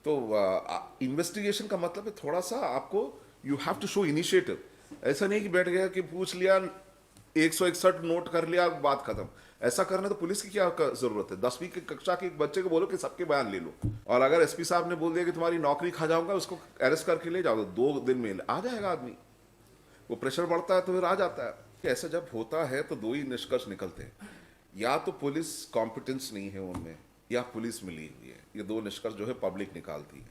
तो इन्वेस्टिगेशन का मतलब है थोड़ा सा आपको you have to show initiative. ऐसा नहीं कि बैठ गया कि पूछ लिया 161 नोट कर लिया बात खत्म। ऐसा करने तो पुलिस की क्या जरूरत है? 10वीं की कक्षा के एक बच्चे को बोलो कि सबके बयान ले लो, और अगर एसपी साहब ने बोल दिया कि तुम्हारी नौकरी खा जाऊंगा, उसको अरेस्ट करके ले जाओ, 2 दिन में आ जाएगा आदमी। वो प्रेशर बढ़ता है तो फिर आ जाता है कि ऐसा जब होता है तो दो ही निष्कर्ष निकलते हैं, या तो पुलिस कॉम्पिटेंस नहीं है उनमें, या पुलिस मिली हुई है। ये दो निष्कर्ष जो है पब्लिक निकालती है।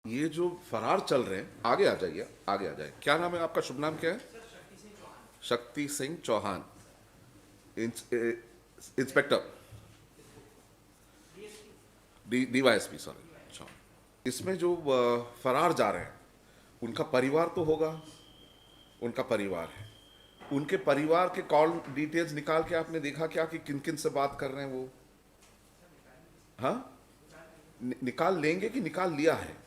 ये जो फरार चल रहे हैं, आगे आ जाइए, आगे आ जाए। क्या नाम है आपका? शुभ नाम क्या है? Shakti Singh Chauhan, inspector, DYSP, sorry. अच्छा, इसमें जो फरार जा रहे हैं उनका परिवार तो होगा, उनका परिवार है, उनके परिवार के कॉल डिटेल्स निकाल के आपने देखा क्या कि किन किन से बात कर रहे हैं वो? हाँ, निकाल लेंगे कि निकाल लिया है?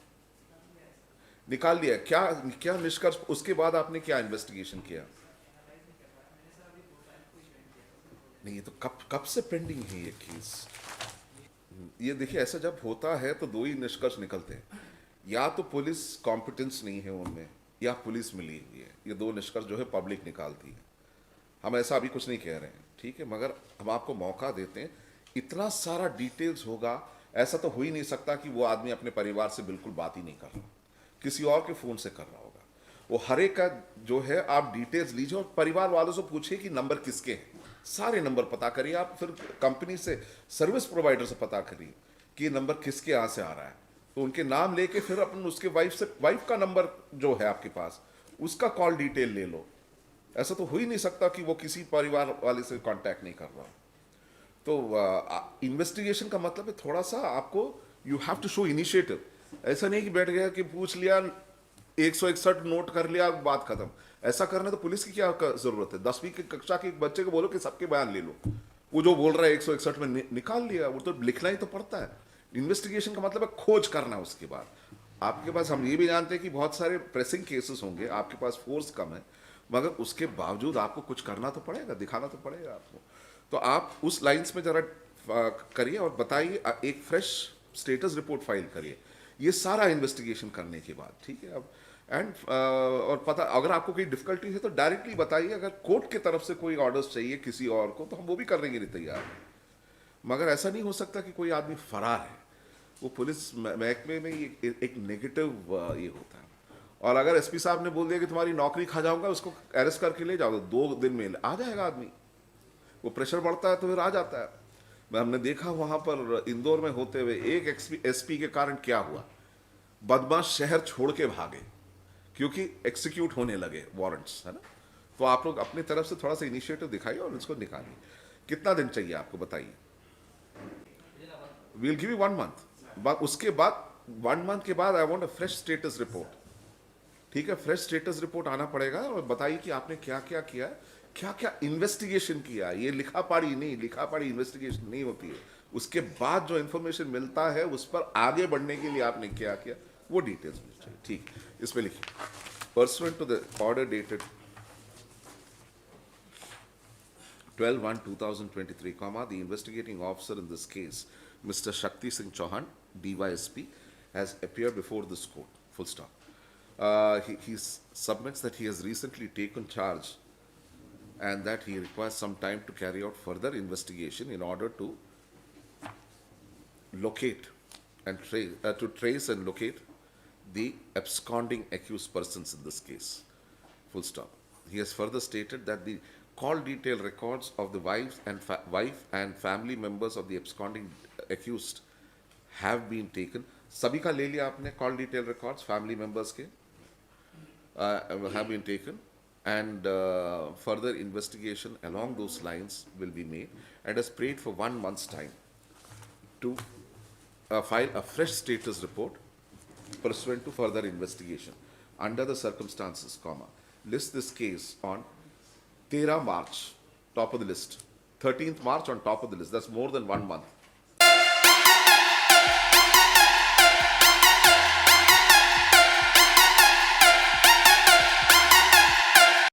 निकाल लिया है। क्या क्या निष्कर्ष? उसके बाद आपने क्या इन्वेस्टिगेशन किया? नहीं, ये तो कब कब से पेंडिंग है ये केस। ये देखिए, ऐसा जब होता है तो दो ही निष्कर्ष निकलते हैं, या तो पुलिस कॉम्पिटेंस नहीं है उनमें, या पुलिस मिली हुई है। ये दो निष्कर्ष जो है पब्लिक निकालती है। हम ऐसा अभी कुछ नहीं कह रहे हैं, ठीक है, मगर हम आपको मौका देते हैं। इतना सारा डिटेल्स होगा, ऐसा तो हो ही नहीं सकता कि वो आदमी अपने परिवार से बिल्कुल बात ही नहीं कर रहा, किसी और के फ़ोन से कर रहा होगा। वो हर एक का जो है आप डिटेल्स लीजिए और परिवार वालों से पूछिए कि नंबर किसके हैं। सारे नंबर पता करिए आप, फिर कंपनी से, सर्विस प्रोवाइडर से पता करिए कि ये नंबर किसके यहाँ से आ रहा है। तो उनके नाम लेके फिर अपन उसके वाइफ से, वाइफ का नंबर जो है आपके पास, उसका कॉल डिटेल ले लो। ऐसा तो हो ही नहीं सकता कि वो किसी परिवार वाले से कांटेक्ट नहीं कर रहा। तो इन्वेस्टिगेशन का मतलब है थोड़ा सा आपको you have to show initiative. ऐसा नहीं कि बैठ गया कि पूछ लिया 161 नोट कर लिया बात खत्म। ऐसा करने तो पुलिस की क्या जरूरत है? 10वीं की कक्षा के एक बच्चे को बोलो कि सबके बयान ले लो, वो जो बोल रहा है 161 में निकाल लिया, वो तो लिखना ही तो पड़ता है। इन्वेस्टिगेशन का मतलब है खोज करना। उसके बाद आपके पास, हम ये भी जानते हैं कि बहुत सारे प्रेसिंग केसेस होंगे, आपके पास फोर्स कम है, मगर उसके बावजूद आपको कुछ करना तो पड़ेगा, दिखाना तो पड़ेगा आपको। तो आप उस लाइंस में जरा करिए और बताइए, एक फ्रेश स्टेटस रिपोर्ट फाइल करिए ये सारा इन्वेस्टिगेशन करने के बाद, ठीक है। अब एंड और पता, अगर आपको कोई डिफिकल्टी है तो डायरेक्टली बताइए। अगर कोर्ट की तरफ से कोई ऑर्डर्स चाहिए किसी और को तो हम वो भी करने के लिए तैयार हैं। मगर ऐसा नहीं हो सकता कि कोई आदमी फरार है। वो पुलिस महकमे में एक नेगेटिव ये होता है। और अगर एसपी साहब ने बोल दिया कि तुम्हारी नौकरी खा जाऊंगा, उसको अरेस्ट करके ले जाओ, 2 दिन में आ जाएगा आदमी। वो प्रेशर बढ़ता है तो फिर आ जाता है। हमने देखा वहां पर इंदौर में होते हुए एक एसपी के कारण क्या हुआ, बदमाश शहर छोड़ के भागे क्योंकि एक्सिक्यूट होने लगे वारंट्स, है ना। तो आप लोग अपनी तरफ से थोड़ा सा इनिशिएटिव दिखाइए और इसको निकालिए। कितना दिन चाहिए आपको, बताइए? We'll give you 1 month. उसके बाद 1 मंथ के बाद I want a fresh status report, ठीक है। फ्रेश स्टेटस रिपोर्ट आना पड़ेगा और बताइए कि आपने क्या क्या किया, क्या क्या इन्वेस्टिगेशन किया। ये लिखा पढ़ी नहीं, लिखा पढ़ी इन्वेस्टिगेशन नहीं होती है। उसके बाद जो इन्फॉर्मेशन मिलता है उस पर आगे बढ़ने के लिए आपने क्या किया, वो डिटेल्स मिल चाहिए, ठीक। इसमें लिखिए, pursuant to the order dated 12/1/2023, the investigating officer in this case, Mr. Shakti Singh Chauhan, DYSP, has appeared before this court. Full stop. He submits that he has recently taken charge and that he requires some time to carry out further investigation in order to locate and trace and locate the absconding accused persons in this case. Full stop. He has further stated that the call detail records of the wife and family members of the absconding accused have been taken. सभी का ले लिया आपने call detail records, family members के have been taken, and further investigation along those lines will be made, and has prayed for 1 month's time to file a fresh status report pursuant to further investigation under the circumstances, list this case on 13 March, top of the list. 13th March on top of the list. That's more than 1 month.